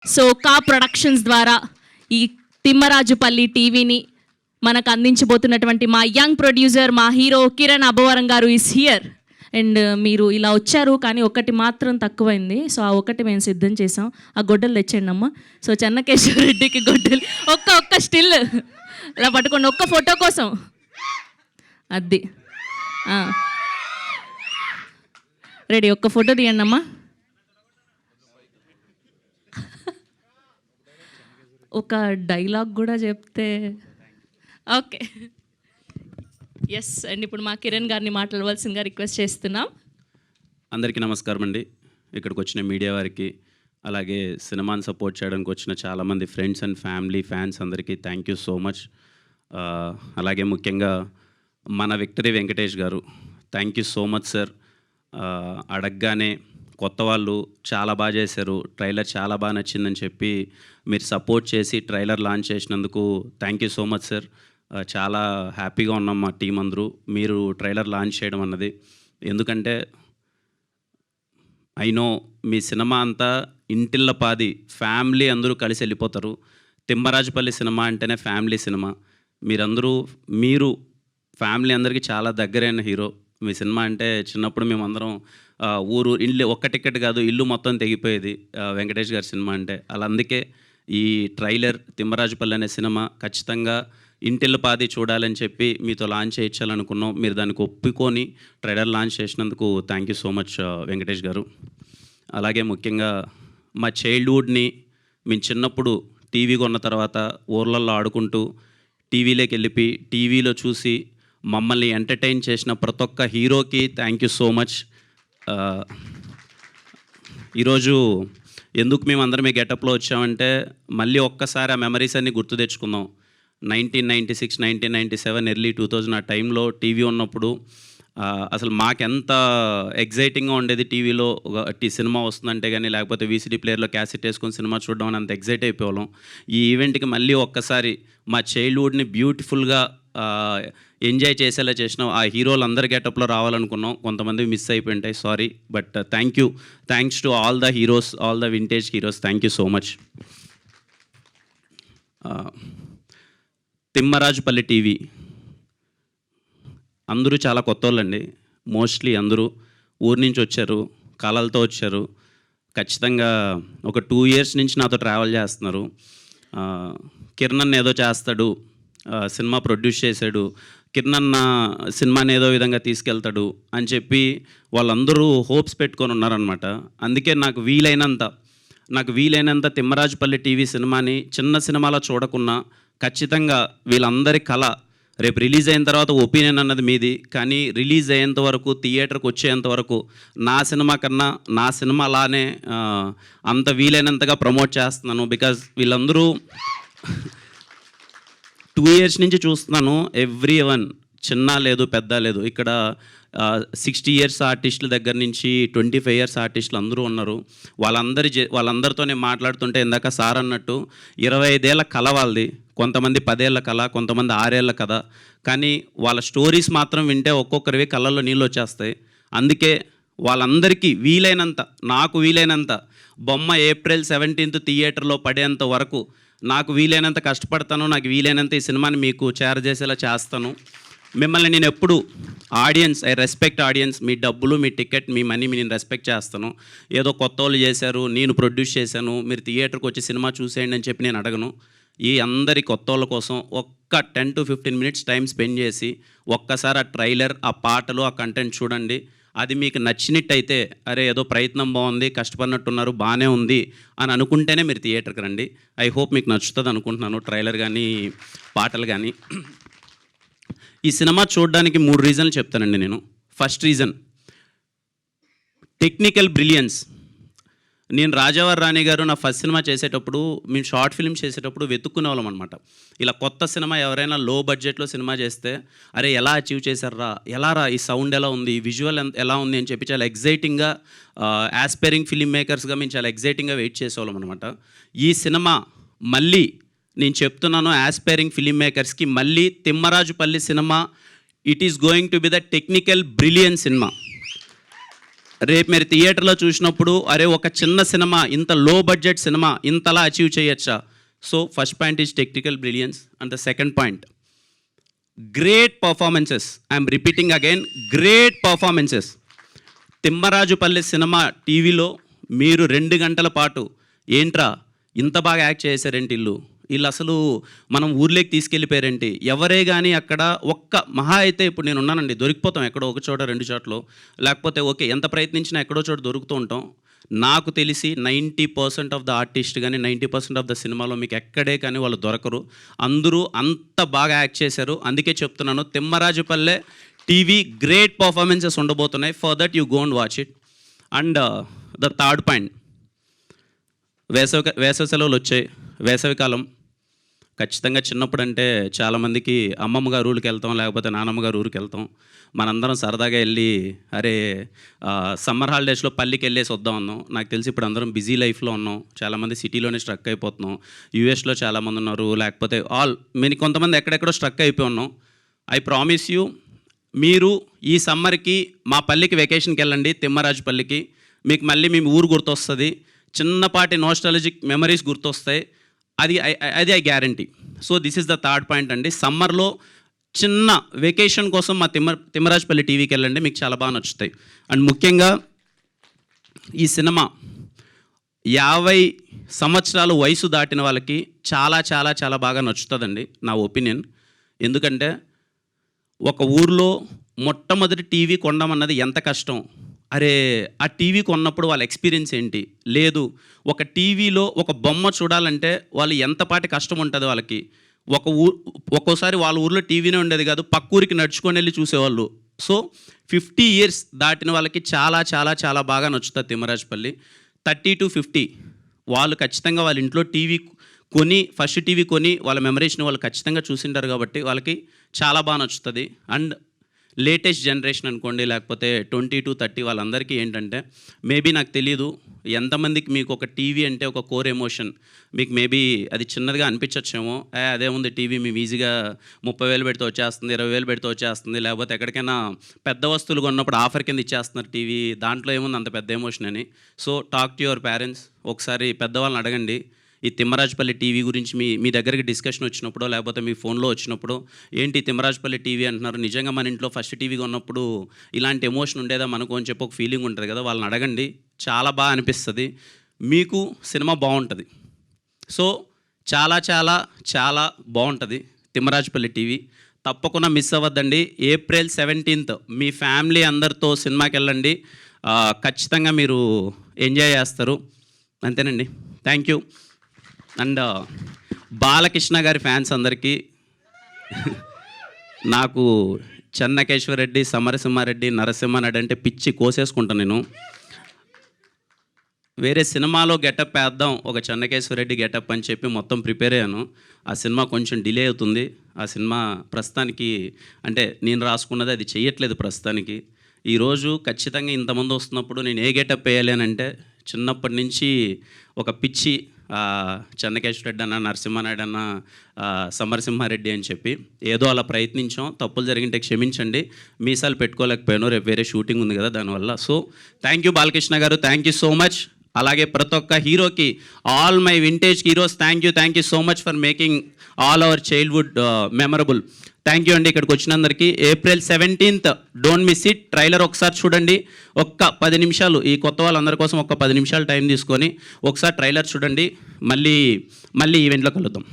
So కా productions ద్వారా ఈ తిమ్మరాజుపల్లి టీవీని మనకు అందించబోతున్నటువంటి మా యంగ్ ప్రొడ్యూసర్, మా హీరో కిరణ్ అబ్బవరం గారు ఈస్ హియర్. అండ్ మీరు ఇలా వచ్చారు, కానీ ఒకటి మాత్రం తక్కువైంది. సో ఆ ఒకటి మేము సిద్ధం చేసాం. ఆ గొడ్డలు తెచ్చండి అమ్మ. సో చెన్నకేశ్వర రెడ్డికి గొడ్డలు ఒక్క స్టిల్ ఇలా పట్టుకోండి, ఒక్క ఫోటో కోసం. అది రెడీ, ఒక్క ఫోటో తీయండి అమ్మా. ఒక డైలాగ్ కూడా చెప్తే ఓకే. ఎస్ అండ్ ఇప్పుడు మా కిరణ్ గారిని మాట్లాడవలసిందిగా రిక్వెస్ట్ చేస్తున్నాం. అందరికీ నమస్కారం అండి. ఇక్కడికి వచ్చిన మీడియా వారికి, అలాగే సినిమాని సపోర్ట్ చేయడానికి వచ్చిన చాలామంది ఫ్రెండ్స్ అండ్ ఫ్యామిలీ ఫ్యాన్స్ అందరికీ థ్యాంక్ యూ సో మచ్. అలాగే ముఖ్యంగా మన విక్టరీ వెంకటేష్ గారు, thank you so much sir. అడగగానే కొత్త వాళ్ళు చాలా బాగా చేశారు, ట్రైలర్ చాలా బాగా నచ్చిందని చెప్పి మీరు సపోర్ట్ చేసి ట్రైలర్ లాంచ్ చేసినందుకు thank you so much sir. చాలా హ్యాపీగా ఉన్నాం మా టీం అందరూ మీరు ట్రైలర్ లాంచ్ చేయడం అన్నది. ఎందుకంటే ఐ నో మీ సినిమా అంతా ఇంటిల్లపాది ఫ్యామిలీ అందరూ కలిసి వెళ్ళిపోతారు. తిమ్మరాజుపల్లి సినిమా అంటేనే ఫ్యామిలీ సినిమా. మీరు ఫ్యామిలీ అందరికీ చాలా దగ్గరైన హీరో. మీ సినిమా అంటే చిన్నప్పుడు మేమందరం ఇల్లు ఒక్క టికెట్ కాదు, ఇల్లు మొత్తం తెగిపోయేది వెంకటేష్ గారి సినిమా అంటే. అలా అందుకే ఈ ట్రైలర్ తిమ్మరాజుపల్లి అనే సినిమా ఖచ్చితంగా ఇంటిల్లపాది చూడాలని చెప్పి మీతో లాంచ్ చేయించాలనుకున్నాం. మీరు దానికి ఒప్పుకొని ట్రైలర్ లాంచ్ చేసినందుకు thank you so much Venkatesh గారు. అలాగే ముఖ్యంగా మా చైల్డ్హుడ్ని మేము చిన్నప్పుడు టీవీ కొన్న తర్వాత ఊర్లలో ఆడుకుంటూ టీవీలోకి వెళ్ళిపి టీవీలో చూసి మమ్మల్ని ఎంటర్టైన్ చేసిన ప్రతి ఒక్క హీరోకి థ్యాంక్ యూ సో మచ్. ఈరోజు ఎందుకు మేము అందరం ఈ గెటప్లో వచ్చామంటే మళ్ళీ ఒక్కసారి ఆ మెమరీస్ అన్నీ గుర్తు తెచ్చుకుందాం. 1996, 1997, ఎర్లీ 2000 ఆ టైంలో టీవీ ఉన్నప్పుడు అసలు మాకెంత ఎగ్జైటింగ్గా ఉండేది. టీవీలో ఒక సినిమా వస్తుందంటే కానీ, లేకపోతే వీసీడీ ప్లేయర్లో క్యాసెట్ వేసుకొని సినిమా చూడడం అని అంత ఎగ్జైట్ అయిపోవాళ్ళం. ఈ ఈవెంట్కి మళ్ళీ ఒక్కసారి మా చైల్డ్హుడ్ని బ్యూటిఫుల్గా ఎంజాయ్ చేసేలా చేసినాం. ఆ హీరోలు అందరి గెటప్లో రావాలనుకున్నాం, కొంతమంది మిస్ అయిపోయి ఉంటాయి, sorry. But thanks to all the heroes, all the vintage heroes, thank you so much. Thimmarajupalli TV అందరూ చాలా కొత్త వాళ్ళండి. మోస్ట్లీ అందరూ ఊరి నుంచి వచ్చారు, కళలతో వచ్చారు. ఖచ్చితంగా ఒక 2 years నుంచి నాతో ట్రావెల్ చేస్తున్నారు. కిరణ్ ఏదో చేస్తాడు, సినిమా ప్రొడ్యూస్ చేశాడు, కిరణ్ సినిమాని ఏదో విధంగా తీసుకెళ్తాడు అని చెప్పి వాళ్ళందరూ హోప్స్ పెట్టుకొని ఉన్నారనమాట. అందుకే నాకు వీలైనంత తిమ్మరాజుపల్లి టీవీ సినిమాని చిన్న సినిమాలో చూడకున్నా ఖచ్చితంగా వీళ్ళందరి కళ రేపు రిలీజ్ అయిన తర్వాత ఒపీనియన్ అన్నది మీది, కానీ రిలీజ్ అయ్యేంత వరకు, థియేటర్కి వచ్చేంత వరకు నా సినిమా కన్నా నా సినిమా అలానే అంత వీలైనంతగా ప్రమోట్ చేస్తున్నాను. బికాజ్ వీళ్ళందరూ 2 years నుంచి చూస్తున్నాను. ఎవ్రీవన్, చిన్న లేదు పెద్ద లేదు, ఇక్కడ 60 years ఆర్టిస్టుల దగ్గర నుంచి 25 years ఆర్టిస్టులు అందరూ ఉన్నారు. వాళ్ళందరితో నేను మాట్లాడుతుంటే ఇందాక సార్ అన్నట్టు 25 ఏళ్ళ కళ వాళ్ళది, కొంతమంది 10 ఏళ్ళ కళ, కొంతమంది 6 ఏళ్ళ కథ. కానీ వాళ్ళ స్టోరీస్ మాత్రం వింటే ఒక్కొక్కరివి కళ్ళల్లో నీళ్ళు వచ్చేస్తాయి. అందుకే వాళ్ళందరికీ నాకు వీలైనంత బొమ్మ April 17th థియేటర్లో పడేంత వరకు నాకు వీలైనంత కష్టపడతాను. నాకు వీలైనంత ఈ సినిమాని మీకు చేరజేసేలా చేస్తాను. మిమ్మల్ని నేను ఎప్పుడు ఐ రెస్పెక్ట్ ఆడియన్స్. మీ డబ్బులు, మీ టికెట్, మీ మనీ నేను రెస్పెక్ట్ చేస్తాను. ఏదో కొత్త వాళ్ళు చేశారు, నేను ప్రొడ్యూస్ చేశాను, మీరు థియేటర్కి వచ్చి సినిమా చూసేయండి అని చెప్పి నేను అడగను. ఈ అందరి కొత్త వాళ్ళ కోసం ఒక్క 10 to 15 minutes టైం స్పెండ్ చేసి ఒక్కసారి ఆ ట్రైలర్, ఆ పాటలు, ఆ కంటెంట్ చూడండి. అది మీకు నచ్చినట్టయితే, అరే ఏదో ప్రయత్నం బాగుంది, కష్టపడినట్టున్నారు, బాగానే ఉంది అని అనుకుంటేనే మీరు థియేటర్కి రండి. ఐ హోప్ మీకు నచ్చుతుంది అనుకుంటున్నాను, ట్రైలర్ కానీ పాటలు కానీ. ఈ సినిమా చూడడానికి 3 reasons చెప్తానండి నేను. First reason, technical brilliance. నేను రాజావారి రాణి గారు నా ఫస్ట్ సినిమా చేసేటప్పుడు, మేము షార్ట్ ఫిల్మ్స్ చేసేటప్పుడు వెతుక్కునే వాళ్ళం అనమాట. ఇలా కొత్త సినిమా ఎవరైనా లో బడ్జెట్లో సినిమా చేస్తే, అరే ఎలా అచీవ్ చేశారా, ఎలా రా, ఈ సౌండ్ ఎలా ఉంది, ఈ విజువల్ ఎలా ఉంది అని చెప్పి చాలా ఎగ్జైటింగ్గా, యాస్పైరింగ్ ఫిల్మ్ మేకర్స్గా మేము చాలా ఎగ్జైటింగ్గా వెయిట్ చేసేవాళ్ళం అనమాట. ఈ సినిమా మళ్ళీ నేను చెప్తున్నాను, యాస్పైరింగ్ ఫిల్మ్ మేకర్స్కి మళ్ళీ Thimmarajupalli cinema, it is going to be the technical brilliant cinema. రేపు మీరు థియేటర్లో చూసినప్పుడు అరే ఒక చిన్న సినిమా ఇంత లో బడ్జెట్ సినిమా ఇంతలా అచీవ్ చేయొచ్చా. So first point is technical brilliance and the second point great performances. I'm repeating again, great performances. Thimmarajupalli cinema టీవీలో మీరు 2 గంటల పాటు ఏంట్రా ఇంత బాగా యాక్ట్ చేశారేంటి వీళ్ళు అసలు మనం ఊర్లోకి తీసుకెళ్ళిపోయారేంటి, ఎవరే కానీ అక్కడ ఒక్క మహా అయితే ఇప్పుడు నేను ఉన్నానండి, దొరికిపోతాం ఎక్కడో ఒక చోట 2 చోట్ల, లేకపోతే ఓకే ఎంత ప్రయత్నించినా ఎక్కడో చోట దొరుకుతూ ఉంటాం. నాకు తెలిసి 90% ఆఫ్ ద ఆర్టిస్ట్ కానీ 90% ఆఫ్ ద సినిమాలో మీకు ఎక్కడే కానీ వాళ్ళు దొరకరు. అందరూ అంత బాగా యాక్ట్ చేశారు. అందుకే చెప్తున్నాను తిమ్మరాజుపల్లె టీవీ గ్రేట్ పర్ఫార్మెన్సెస్ ఉండబోతున్నాయి. For that you go and watch it. And the third point, వేసవి సెలవులు వచ్చాయి, వేసవికాలం. ఖచ్చితంగా చిన్నప్పుడు అంటే చాలామందికి అమ్మమ్మ గారు ఊరికి వెళ్తాం, లేకపోతే నానమ్మ గారు ఊరికి వెళ్తాం. మనందరం సరదాగా వెళ్ళి అరే సమ్మర్ హాలిడేస్లో పల్లికి వెళ్ళేసి వద్దాం అన్నాం. నాకు తెలిసి ఇప్పుడు అందరం బిజీ లైఫ్లో ఉన్నాం, చాలామంది సిటీలోనే స్ట్రక్ అయిపోతున్నాం. యూఎస్లో చాలామంది ఉన్నారు, లేకపోతే కొంతమంది ఎక్కడెక్కడో స్ట్రక్ అయిపోయి ఉన్నాం. ఐ ప్రామిస్ యూ, మీరు ఈ సమ్మర్కి మా పల్లికి వెకేషన్కి వెళ్ళండి, తిమ్మరాజుపల్లికి. మీకు మళ్ళీ మీ ఊరు గుర్తొస్తుంది, చిన్నపాటి నోస్టాలజిక్ మెమరీస్ గుర్తొస్తాయి. అది I guarantee. So this is the third point అండి. సమ్మర్లో చిన్న వెకేషన్ కోసం మా తిమ్మరాజుపల్లి టీవీకి వెళ్ళండి, మీకు చాలా బాగా నచ్చుతాయి. అండ్ ముఖ్యంగా ఈ సినిమా 50 సంవత్సరాలు వయసు దాటిన వాళ్ళకి చాలా చాలా చాలా బాగా నచ్చుతుందండి, నా ఒపీనియన్. ఎందుకంటే ఒక ఊర్లో మొట్టమొదటి టీవీ కొనడం ఎంత కష్టం. అరే ఆ టీవీ కొన్నప్పుడు వాళ్ళ ఎక్స్పీరియన్స్ ఏంటి, లేదు ఒక టీవీలో ఒక బొమ్మ చూడాలంటే వాళ్ళు ఎంతపాటి కష్టం ఉంటుంది వాళ్ళకి. ఒక్కోసారి వాళ్ళ ఊర్లో టీవీనే ఉండేది కాదు, పక్క ఊరికి నడుచుకొని వెళ్ళి చూసేవాళ్ళు. సో 50 ఇయర్స్ దాటిన వాళ్ళకి చాలా చాలా చాలా బాగా నచ్చుతుంది తిమ్మరాజుపల్లి. 30 to 50 వాళ్ళు ఖచ్చితంగా వాళ్ళ ఇంట్లో టీవీ కొని, ఫస్ట్ టీవీ కొని వాళ్ళ మెమరీస్ని వాళ్ళు ఖచ్చితంగా చూసింటారు కాబట్టి వాళ్ళకి చాలా బాగా నచ్చుతుంది. అండ్ లేటెస్ట్ జనరేషన్ అనుకోండి, లేకపోతే 20 to 30 వాళ్ళందరికీ ఏంటంటే మేబీ నాకు తెలీదు ఎంతమందికి మీకు ఒక టీవీ అంటే ఒక కోర్ ఎమోషన్. మీకు మేబీ అది చిన్నదిగా అనిపించచ్చేమో, అదే ఉంది టీవీ మేము ఈజీగా 30,000 పెడితే వచ్చేస్తుంది, 20,000 పెడితే వచ్చేస్తుంది, లేకపోతే ఎక్కడికైనా పెద్ద వస్తువులు కొన్నప్పుడు ఆఫర్ కింద ఇచ్చేస్తున్నారు టీవీ, దాంట్లో ఏముంది అంత పెద్ద ఎమోషన్ అని. So talk to your parents, ఒకసారి పెద్దవాళ్ళని అడగండి. ఈ తిమ్మరాజుపల్లి టీవీ గురించి మీ దగ్గరికి డిస్కషన్ వచ్చినప్పుడు, లేకపోతే మీ ఫోన్లో వచ్చినప్పుడు ఏంటి తిమ్మరాజుపల్లి టీవీ అంటున్నారు, నిజంగా మన ఇంట్లో ఫస్ట్ టీవీగా ఉన్నప్పుడు ఇలాంటి ఎమోషన్ ఉండేదా మనకు అని చెప్పి ఒక ఫీలింగ్ ఉంటుంది కదా, వాళ్ళని అడగండి. చాలా బాగా అనిపిస్తుంది, మీకు సినిమా బాగుంటుంది. సో చాలా చాలా చాలా బాగుంటుంది తిమ్మరాజుపల్లి టీవీ. తప్పకుండా మిస్ అవ్వద్దండి. April 17th మీ ఫ్యామిలీ అందరితో సినిమాకి వెళ్ళండి, ఖచ్చితంగా మీరు ఎంజాయ్ చేస్తారు. అంతేనండి, థ్యాంక్ యూ. అండ్ బాలకృష్ణ గారి ఫ్యాన్స్ అందరికీ నాకు చెన్నకేశ్వరరెడ్డి, సమరసింహారెడ్డి, నరసింహారెడ్డి అంటే పిచ్చి కోసేసుకుంటాను నేను. వేరే సినిమాలో గెటప్ వేద్దాం, ఒక చెన్నకేశ్వరరెడ్డి గెటప్ అని చెప్పి మొత్తం ప్రిపేర్ అయ్యాను. ఆ సినిమా కొంచెం డిలే అవుతుంది. ఆ సినిమా ప్రస్తుతానికి అంటే నేను రాసుకున్నది అది చెయ్యట్లేదు ప్రస్తుతానికి. ఈరోజు ఖచ్చితంగా ఇంతమంది వస్తున్నప్పుడు నేను ఏ గెటప్ వేయాలి అని అంటే చిన్నప్పటి నుంచి ఒక పిచ్చి చెన్నకేశ్వరరెడ్డి అన్న, నరసింహారెడ్డి అన్న, సమరసింహారెడ్డి అని చెప్పి ఏదో అలా ప్రయత్నించాం. తప్పులు జరిగింటే క్షమించండి, మీసాలు పెట్టుకోలేకపోయాను, రేపు వేరే షూటింగ్ ఉంది కదా దానివల్ల. సో థ్యాంక్ యూ బాలకృష్ణ గారు, థ్యాంక్ యూ సో మచ్. అలాగే ప్రతి ఒక్క హీరోకి, all my vintage heroes thank you so much for making all our childhood memorable. Thank you అండి ఇక్కడికి వచ్చినందరికీ. April 17th don't miss it. Trailer ఒకసారి చూడండి, ఒక్క 10 నిమిషాలు, ఈ కొత్త వాళ్ళందరి కోసం ఒక్క 10 నిమిషాలు టైం తీసుకొని ఒకసారి ట్రైలర్ చూడండి. మళ్ళీ ఈవెంట్లో కలుద్దాం.